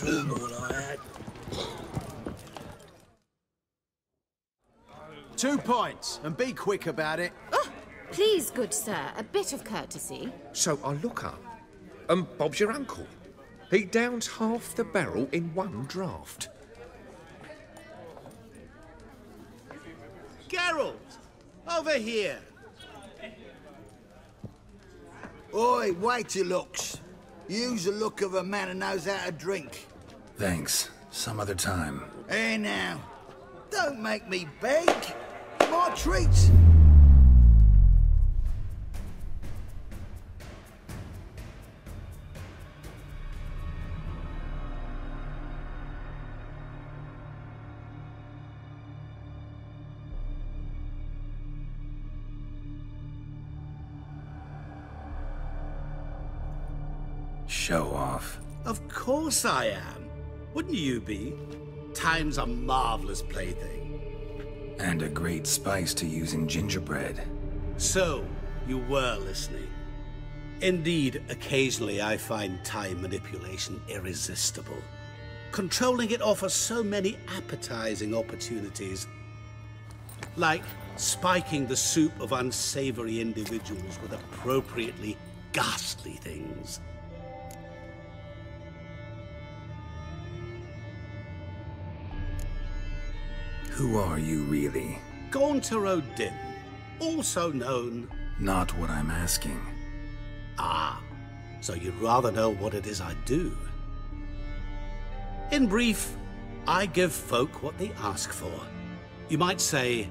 Two more I had. 2 pints, and be quick about it. Oh, please, good sir, a bit of courtesy. So I look up, and Bob's your uncle. He downs half the barrel in one draught. Geralt! Over here! Oi, wait your looks. Use the look of a man who knows how to drink. Thanks. Some other time. Hey now, don't make me beg. My treat. Show off. Of course I am. Wouldn't you be? Time's a marvelous plaything. And a great spice to use in gingerbread. So, you were listening. Indeed, occasionally I find time manipulation irresistible. Controlling it offers so many appetizing opportunities. Like spiking the soup of unsavory individuals with appropriately ghastly things. Who are you, really? Gaunter O'Dim, also known... Not what I'm asking. Ah, so you'd rather know what it is I do. In brief, I give folk what they ask for. You might say,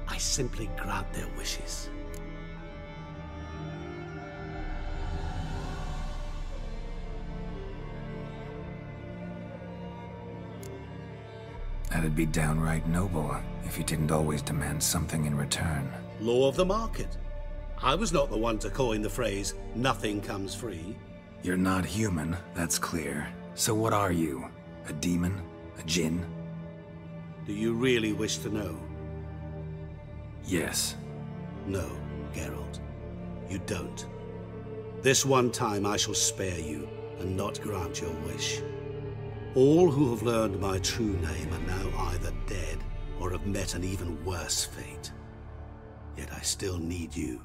I simply grant their wishes. That'd be downright noble if you didn't always demand something in return. Law of the market. I was not the one to coin the phrase, nothing comes free. You're not human, that's clear. So what are you? A demon? A djinn? Do you really wish to know? Yes. No, Geralt. You don't. This one time I shall spare you and not grant your wish. All who have learned my true name are now either dead or have met an even worse fate. Yet I still need you.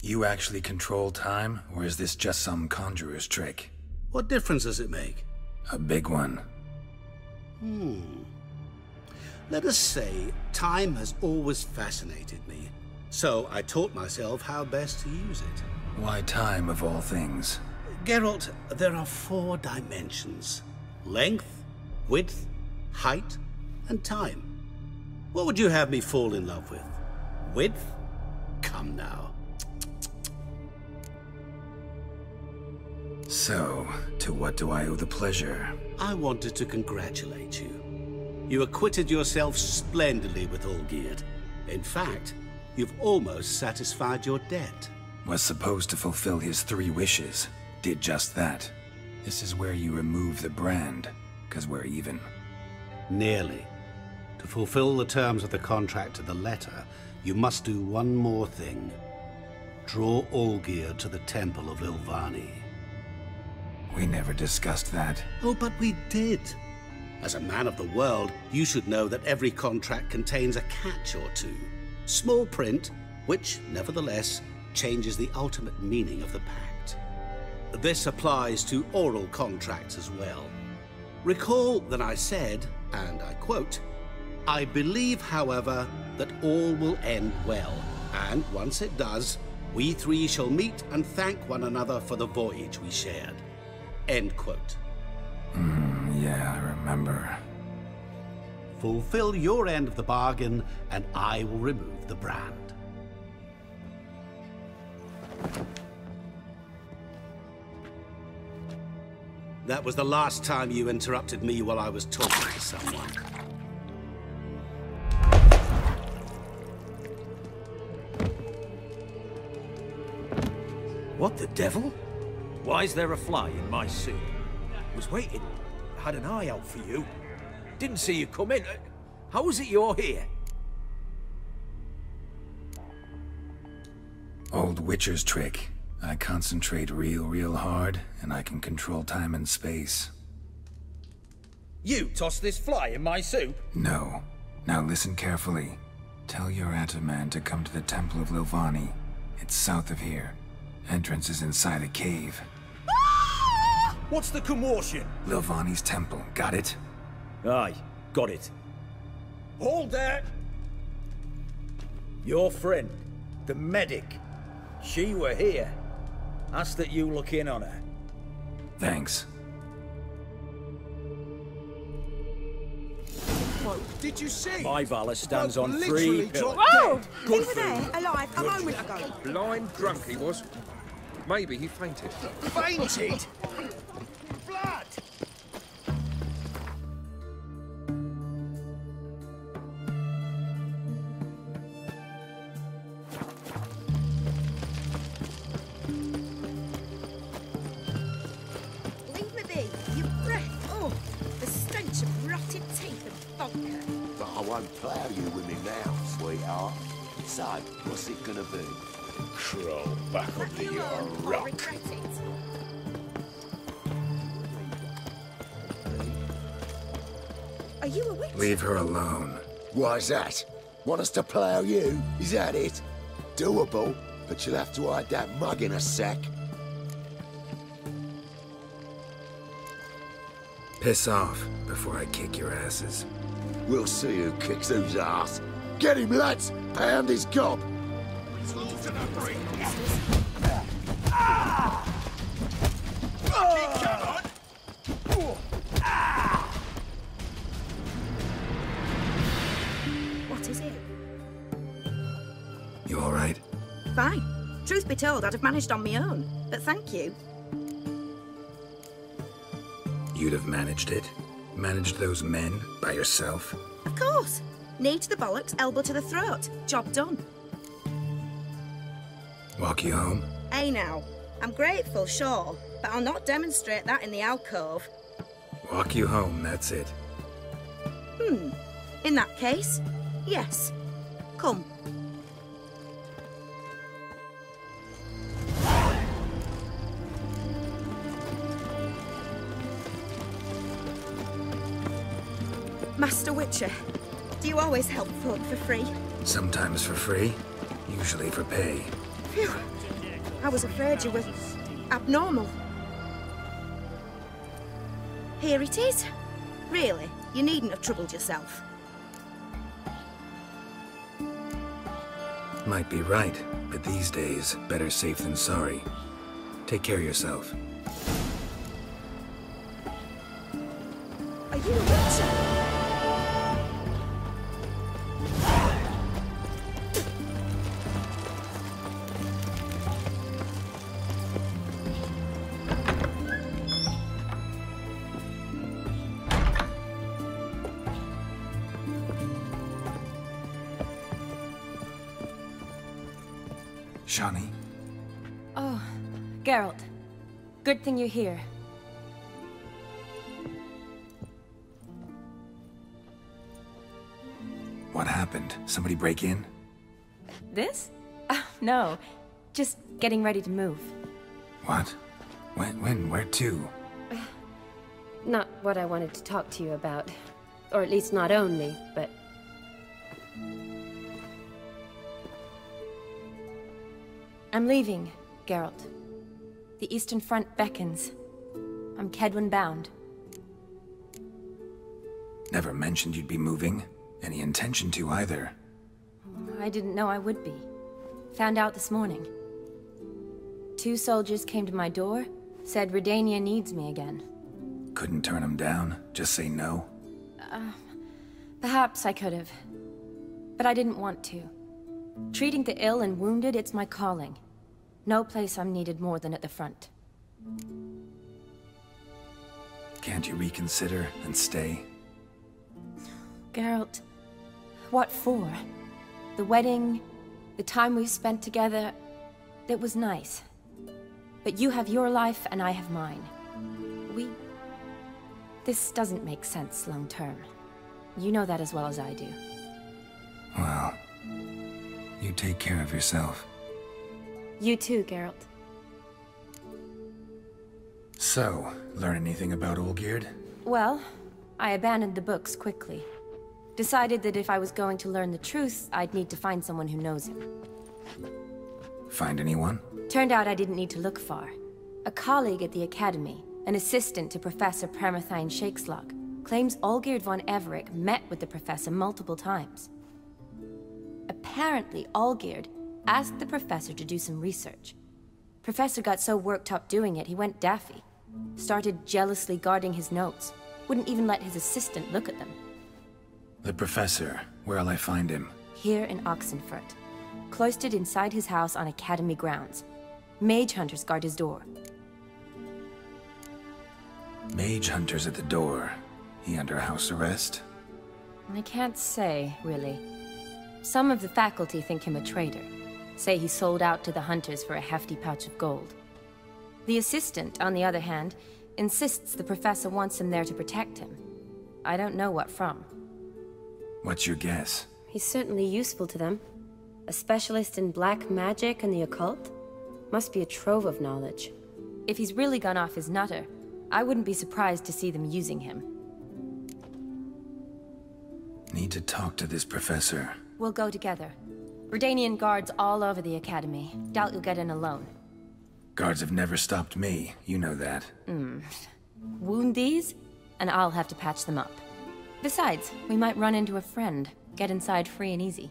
You actually control time, or is this just some conjurer's trick? What difference does it make? A big one. Let us say time has always fascinated me. So I taught myself how best to use it. Why time, of all things? Geralt, there are 4 dimensions. Length, width, height, and time. What would you have me fall in love with? Width? Come now. So, to what do I owe the pleasure? I wanted to congratulate you. You acquitted yourself splendidly with Olgierd. In fact, you've almost satisfied your debt. Was supposed to fulfill his 3 wishes. Did just that. This is where you remove the brand, 'cause we're even. Nearly. To fulfill the terms of the contract to the letter, you must do one more thing. Draw Olgierd to the Temple of Ilvani. We never discussed that. Oh, but we did. As a man of the world, you should know that every contract contains a catch or two. Small print, which, nevertheless, changes the ultimate meaning of the pact. This applies to oral contracts as well. Recall that I said, and I quote, "I believe, however, that all will end well, and once it does, we 3 shall meet and thank one another for the voyage we shared." End quote. Yeah, I remember. Fulfill your end of the bargain, and I will remove the brand. That was the last time you interrupted me while I was talking to someone. What the devil? Why is there a fly in my soup? Was waiting. Had an eye out for you. Didn't see you come in. How is it you're here? Old Witcher's trick. I concentrate real hard, and I can control time and space. You tossed this fly in my soup? No. Now listen carefully. Tell your Ataman to come to the Temple of Lilvani. It's south of here. Entrance is inside a cave. What's the commotion? Lilvani's temple, got it? Aye, got it. Hold there! Your friend, the medic, she were here. Ask that you look in on her. Thanks. Did you see? My Valor stands on Literally 3 pillars. Whoa! Good He was there, alive, a moment ago. Blind drunk he was. Maybe he fainted. Fainted? Blood! Leave me be. Your breath. Oh, the stench of rotted teeth and vodka. But I won't plough you with me now, sweetheart. So, what's it gonna be? Crawl back Let onto me your alone or rock. regret it. Are you a witch? Leave her alone. Why's that? Want us to plough you? Is that it? Doable, but you'll have to hide that mug in a sec. Piss off before I kick your asses. We'll see who kicks whose ass. Get him, lads! Pound his gob! What is it? You alright? Fine. Truth be told, I'd have managed on my own. But thank you. You'd have managed it? Managed those men by yourself? Of course. Knee to the bollocks, elbow to the throat. Job done. Walk you home? Hey now. I'm grateful, sure. But I'll not demonstrate that in the alcove. Walk you home, that's it. In that case, yes. Come. Master Witcher, do you always help folk for free? Sometimes for free, usually for pay. Phew. I was afraid you were abnormal. Here it is. Really, you needn't have troubled yourself. Might be right, but these days, better safe than sorry. Take care of yourself. Are you a witcher? Shani, Oh, Geralt. Good thing you're here. what happened? Somebody break in? This? No. Just getting ready to move. What? When? Where to? Not what I wanted to talk to you about. Or at least not only, but... I'm leaving, Geralt. The Eastern Front beckons. I'm Kedwin bound. Never mentioned you'd be moving. Any intention to either. I didn't know I would be. Found out this morning. 2 soldiers came to my door, said Redania needs me again. Couldn't turn him down? Just say no? Perhaps I could have. But I didn't want to. Treating the ill and wounded, it's my calling. No place I'm needed more than at the front. Can't you reconsider and stay? Geralt, what for? The wedding, the time we've spent together, it was nice. But you have your life and I have mine. This doesn't make sense long term. You know that as well as I do. Well, you take care of yourself. You too, Geralt. So, learn anything about Olgierd? Well, I abandoned the books quickly. Decided that if I was going to learn the truth, I'd need to find someone who knows him. Find anyone? Turned out I didn't need to look far. A colleague at the Academy, an assistant to Professor Permathine Shakeslog, claims Olgierd von Everec met with the professor multiple times. Apparently, Olgierd asked the professor to do some research. Professor got so worked up doing it, he went daffy. Started jealously guarding his notes. Wouldn't even let his assistant look at them. The professor. Where'll I find him? Here in Oxenfurt. Cloistered inside his house on Academy grounds. Mage hunters guard his door. Mage hunters at the door. He under house arrest? I can't say, really. Some of the faculty think him a traitor. Say he sold out to the hunters for a hefty pouch of gold. The assistant, on the other hand, insists the professor wants him there to protect him. I don't know what from. What's your guess? He's certainly useful to them. A specialist in black magic and the occult? Must be a trove of knowledge. If he's really gone off his nutter, I wouldn't be surprised to see them using him. Need to talk to this professor. We'll go together. Redanian guards all over the Academy. Doubt you'll get in alone. Guards have never stopped me, you know that. Wound these, and I'll have to patch them up. Besides, we might run into a friend. Get inside free and easy.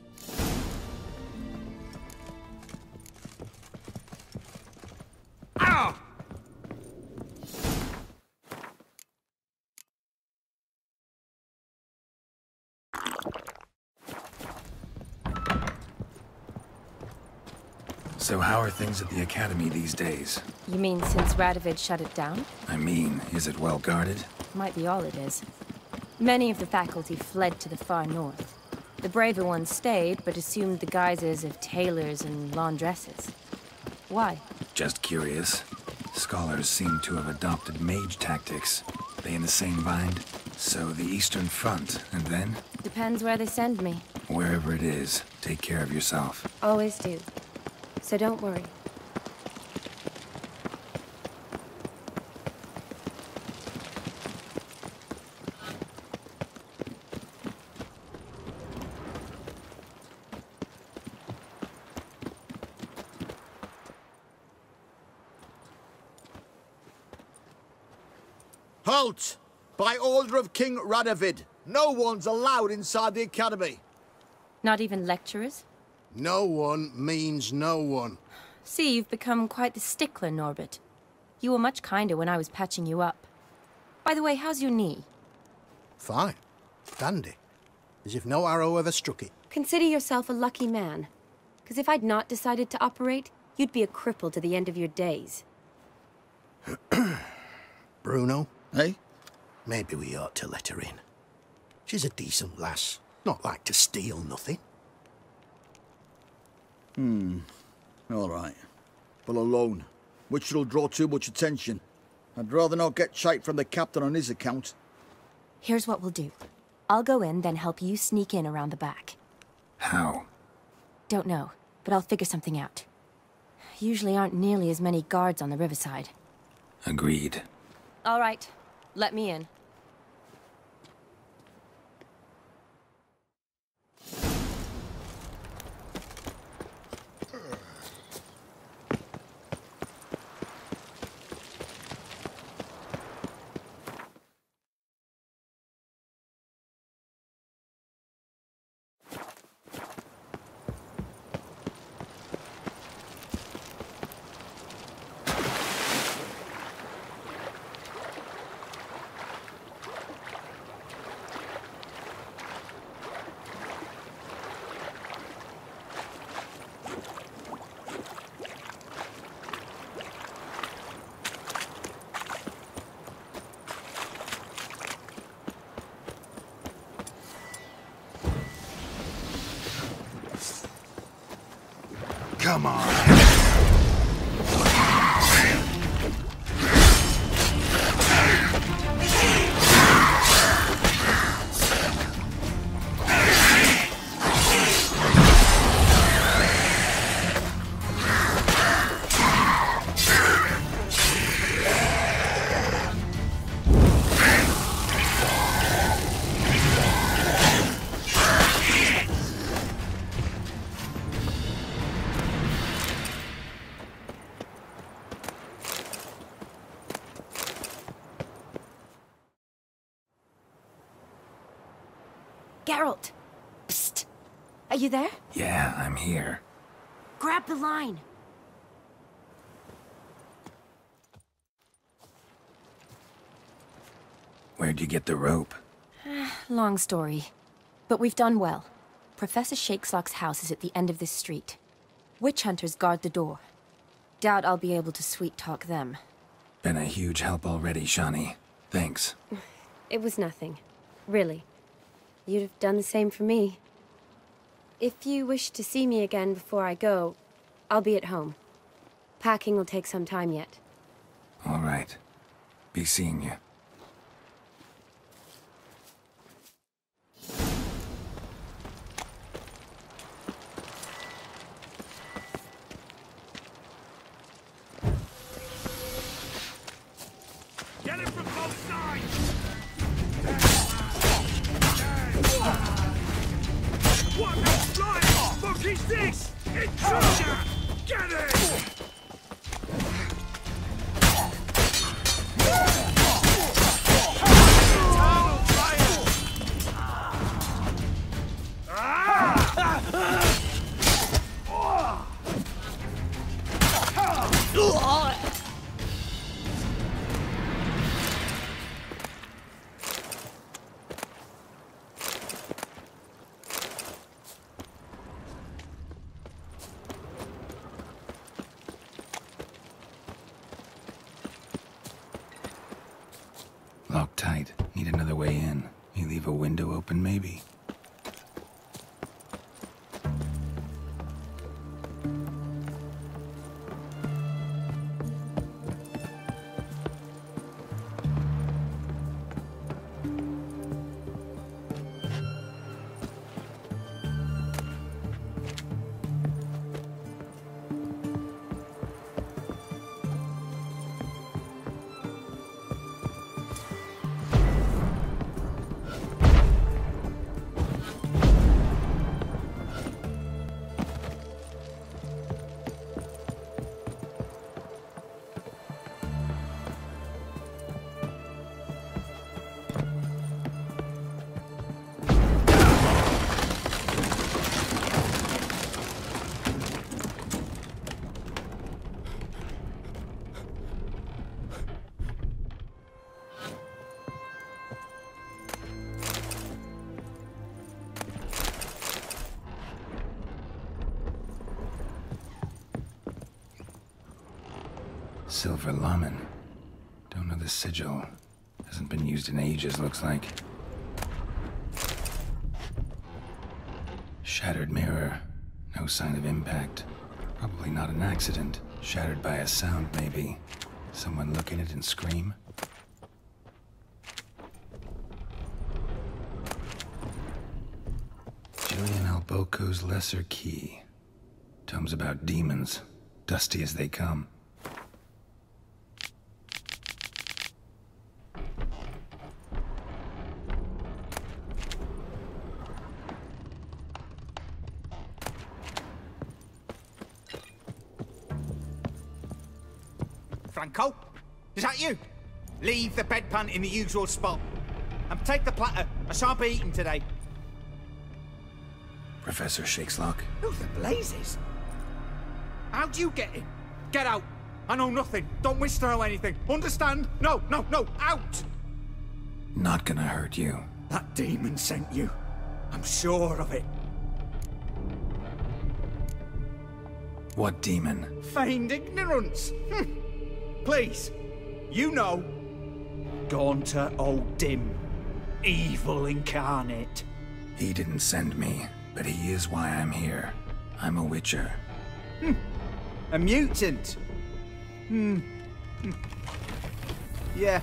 Ow! So how are things at the Academy these days? You mean since Radovid shut it down? I mean, is it well guarded? Might be all it is. Many of the faculty fled to the far north. The braver ones stayed, but assumed the guises of tailors and laundresses. Why? Just curious. Scholars seem to have adopted mage tactics. They in the same bind? So the Eastern Front, and then? Depends where they send me. Wherever it is, take care of yourself. Always do. So don't worry. Halt! By order of King Radovid, no one's allowed inside the Academy. Not even lecturers? No one means no one. See, you've become quite the stickler, Norbert. You were much kinder when I was patching you up. By the way, how's your knee? Fine. Dandy. As if no arrow ever struck it. Consider yourself a lucky man. Because if I'd not decided to operate, you'd be a cripple to the end of your days. Bruno, eh? Maybe we ought to let her in. She's a decent lass. Not like to steal nothing. All right. But alone, which will draw too much attention. I'd rather not get shite from the captain on his account. Here's what we'll do. I'll go in, then help you sneak in around the back. How? Don't know, but I'll figure something out. Usually aren't nearly as many guards on the riverside. Agreed. All right, let me in. Come on. Geralt! Psst! Are you there? Yeah, I'm here. Grab the line! Where'd you get the rope? Long story. But we've done well. Professor Shakeslock's house is at the end of this street. Witch hunters guard the door. Doubt I'll be able to sweet-talk them. Been a huge help already, Shani. Thanks. It was nothing. Really. You'd have done the same for me. If you wish to see me again before I go, I'll be at home. Packing will take some time yet. All right. Be seeing you. Get him from both sides! What the flying fuck is this? Intruder! Get it! Locked tight. Need another way in. You leave a window open, maybe? Silver Laman. Don't know the sigil. Hasn't been used in ages, looks like. Shattered mirror. No sign of impact. Probably not an accident. Shattered by a sound, maybe. Someone look at it and scream. Julian Alboco's Lesser Key. Tomes about demons. Dusty as they come. Franco? Is that you? Leave the bedpan in the usual spot. And take the platter. I shan't be eating today. Professor Shakeslock? Who the blazes? How'd you get in? Get out. I know nothing. Don't wish to know anything. Understand? No, no, no. Out! Not gonna hurt you. That demon sent you. I'm sure of it. What demon? Feigned ignorance. Please, you know. Gaunter O'Dim. Evil incarnate. He didn't send me, but he is why I'm here. I'm a witcher. A mutant. Yeah.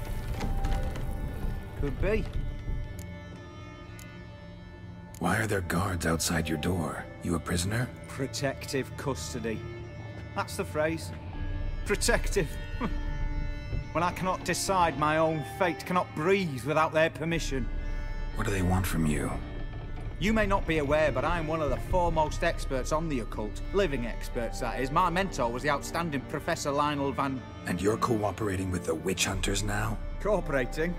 Could be. Why are there guards outside your door? You a prisoner? Protective custody. That's the phrase. Protective. When I cannot decide my own fate, cannot breathe without their permission. What do they want from you? You may not be aware, but I'm one of the foremost experts on the occult. Living experts, that is. My mentor was the outstanding Professor Lionel Van... And you're cooperating with the witch hunters now? Cooperating?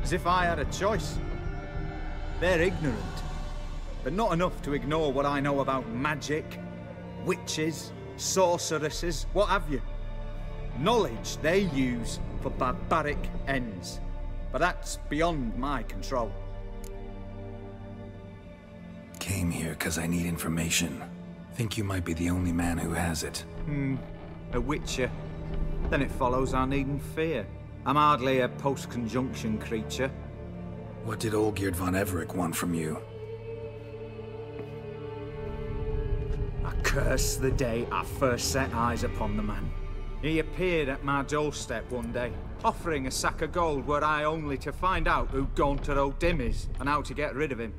As if I had a choice. They're ignorant, but not enough to ignore what I know about magic, witches, sorceresses, what have you. Knowledge they use for barbaric ends, but that's beyond my control. Came here because I need information. Think you might be the only man who has it. A witcher. Then it follows I needn't fear. I'm hardly a post-conjunction creature. What did Olgierd von Everec want from you? I curse the day I first set eyes upon the man. He appeared at my doorstep one day, offering a sack of gold were I only to find out who Gaunter O'Dim is and how to get rid of him.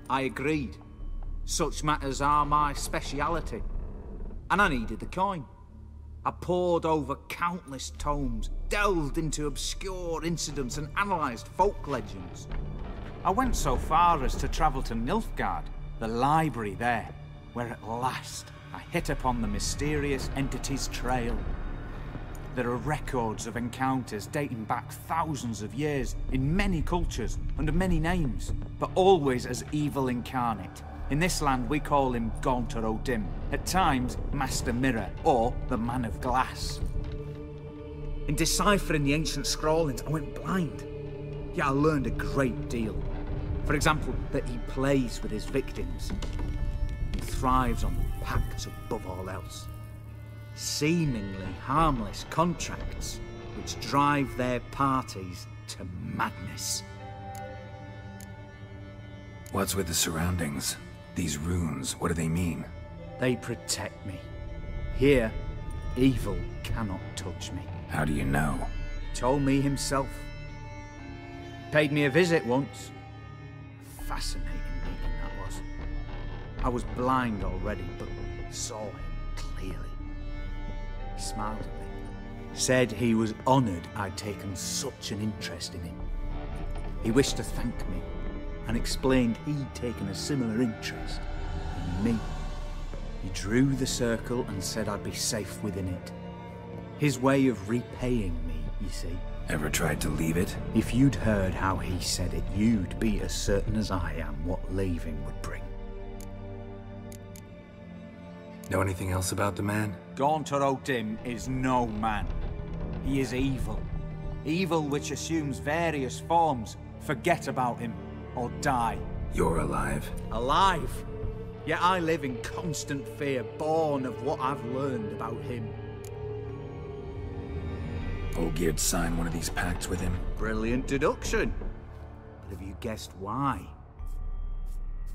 I agreed. Such matters are my speciality. And I needed the coin. I pored over countless tomes, delved into obscure incidents and analysed folk legends. I went so far as to travel to Nilfgaard, the library there, where at last I hit upon the mysterious entity's trail. There are records of encounters dating back thousands of years, in many cultures, under many names, but always as evil incarnate. In this land we call him Gaunter O'Dim, at times Master Mirror, or the Man of Glass. In deciphering the ancient scrawlings, I went blind. Yet I learned a great deal. For example, that he plays with his victims. He thrives on pacts above all else. Seemingly harmless contracts which drive their parties to madness. What's with the surroundings? These runes, what do they mean? They protect me. Here, evil cannot touch me. How do you know? He told me himself. Paid me a visit once. A fascinating meeting that was. I was blind already, but saw him clearly. He smiled at me. Said he was honoured I'd taken such an interest in him. He wished to thank me, and explained he'd taken a similar interest in me. He drew the circle and said I'd be safe within it. His way of repaying me, you see. Ever tried to leave it? If you'd heard how he said it, you'd be as certain as I am what leaving would bring. Know anything else about the man? Gaunter O'Dim is no man. He is evil. Evil which assumes various forms. Forget about him, or die. You're alive? Alive? Yet I live in constant fear, born of what I've learned about him. Olgierd signed one of these pacts with him? Brilliant deduction. But have you guessed why?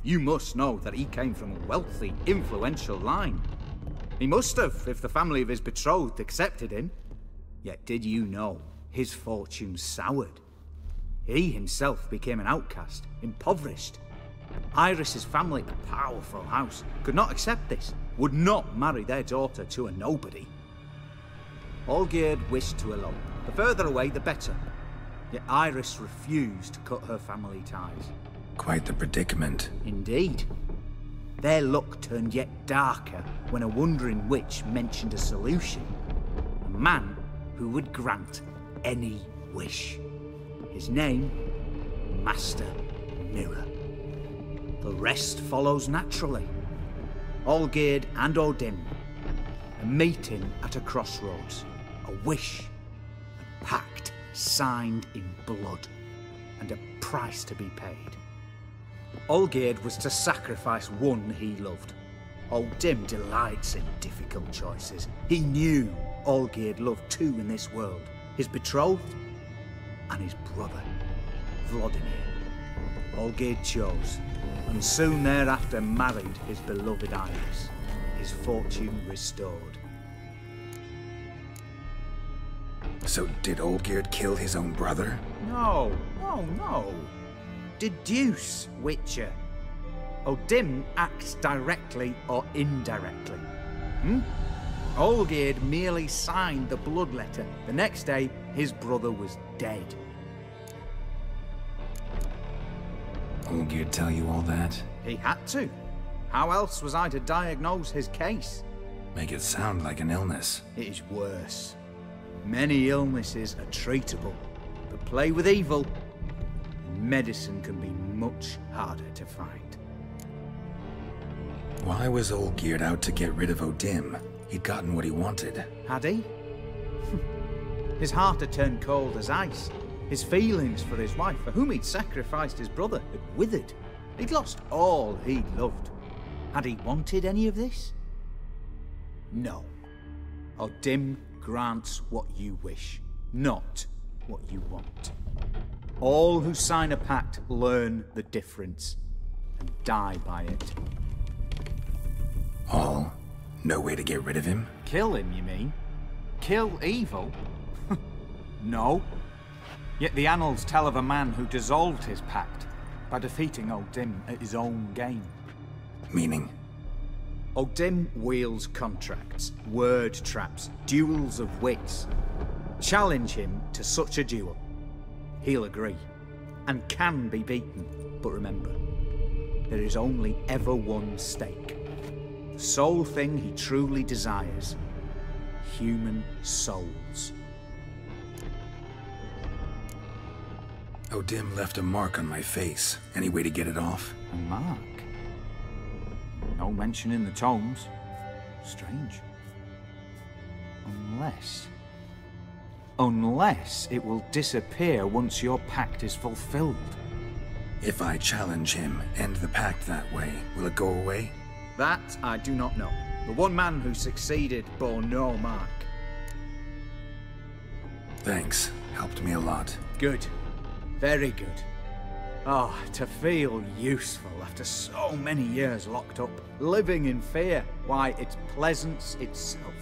You must know that he came from a wealthy, influential line. He must have, if the family of his betrothed accepted him. Yet did you know his fortune soured? He himself became an outcast, impoverished. Iris's family, a powerful house, could not accept this, would not marry their daughter to a nobody. Olgierd wished to elope. The further away, the better. Yet Iris refused to cut her family ties. Quite the predicament. Indeed. Their luck turned yet darker when a wandering witch mentioned a solution. A man who would grant any wish. His name, Master Mirror. The rest follows naturally. Olgierd and O'Dim. A meeting at a crossroads. A wish. A pact signed in blood. And a price to be paid. Olgierd was to sacrifice one he loved. O'Dim delights in difficult choices. He knew Olgierd loved two in this world. His betrothed and his brother, Vladimir. Olgierd chose, and soon thereafter married his beloved Iris, his fortune restored. So did Olgierd kill his own brother? No, no. Deduce, Witcher. O'Dim acts directly or indirectly. Olgierd merely signed the blood letter. The next day, his brother was dead. Olgierd tell you all that? He had to. How else was I to diagnose his case? Make it sound like an illness. It is worse. Many illnesses are treatable, but play with evil, medicine can be much harder to find. Why was Olgierd out to get rid of Odim? He'd gotten what he wanted. Had he? His heart had turned cold as ice. His feelings for his wife, for whom he'd sacrificed his brother, had withered. He'd lost all he'd loved. Had he wanted any of this? No. Odim grants what you wish, not what you want. All who sign a pact learn the difference and die by it. All? No way to get rid of him? Kill him, you mean? Kill evil? No. Yet the annals tell of a man who dissolved his pact by defeating Odim at his own game. Meaning? Odim wields contracts, word traps, duels of wits. Challenge him to such a duel. He'll agree, and can be beaten. But remember, there is only ever one stake. The sole thing he truly desires. Human souls. Odim left a mark on my face. Any way to get it off? A mark? No mention in the tomes. Strange. Unless it will disappear once your pact is fulfilled. If I challenge him, end the pact that way, will it go away? That I do not know. The one man who succeeded bore no mark. Thanks. Helped me a lot. Good. Very good. Oh, to feel useful after so many years locked up, living in fear. Why, it's pleasance itself.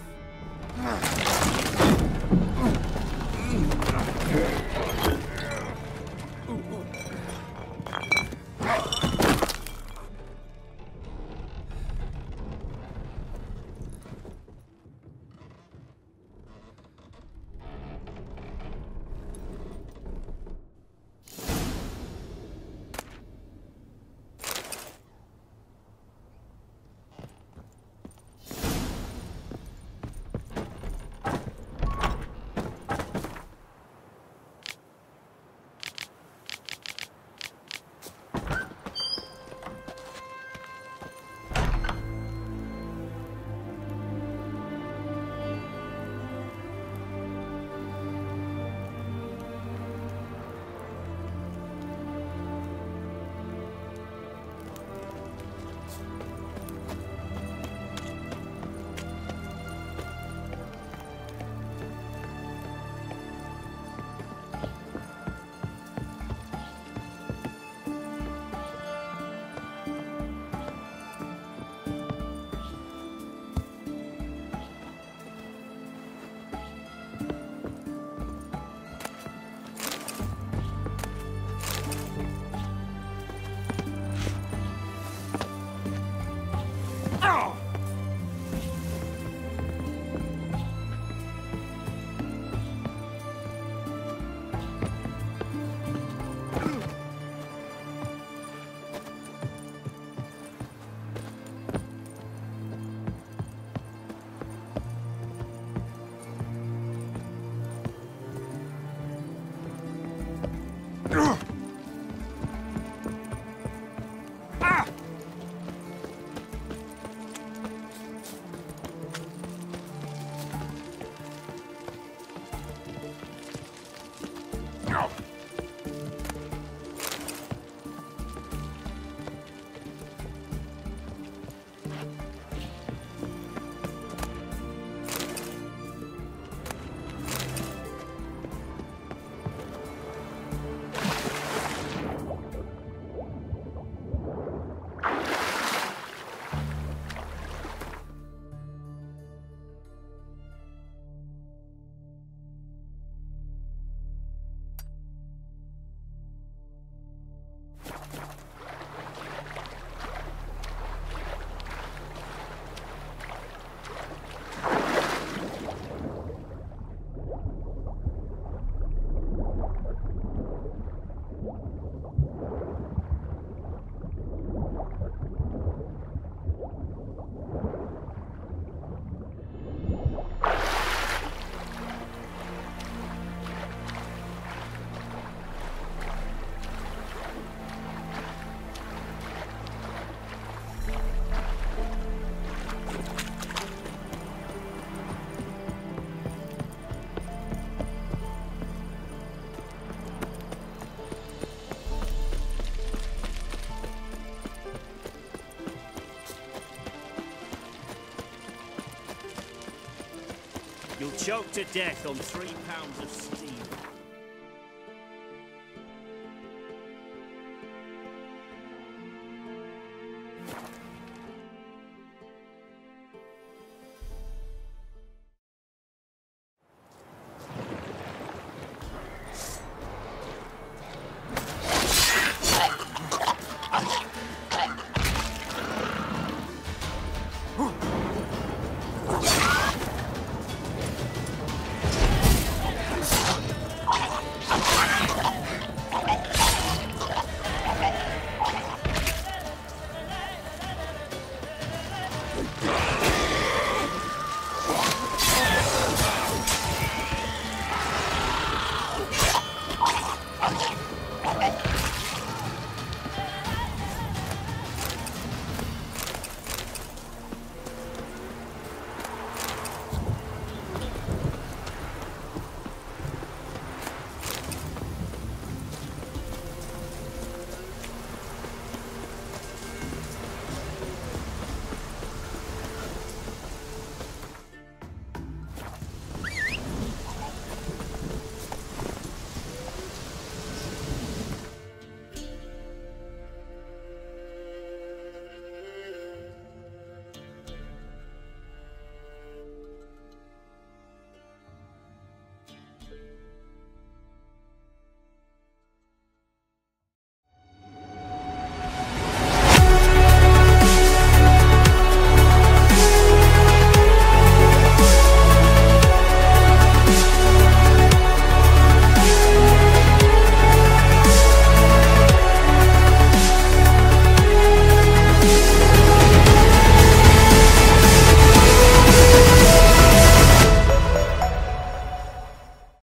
choked to death on 3 pounds of steel.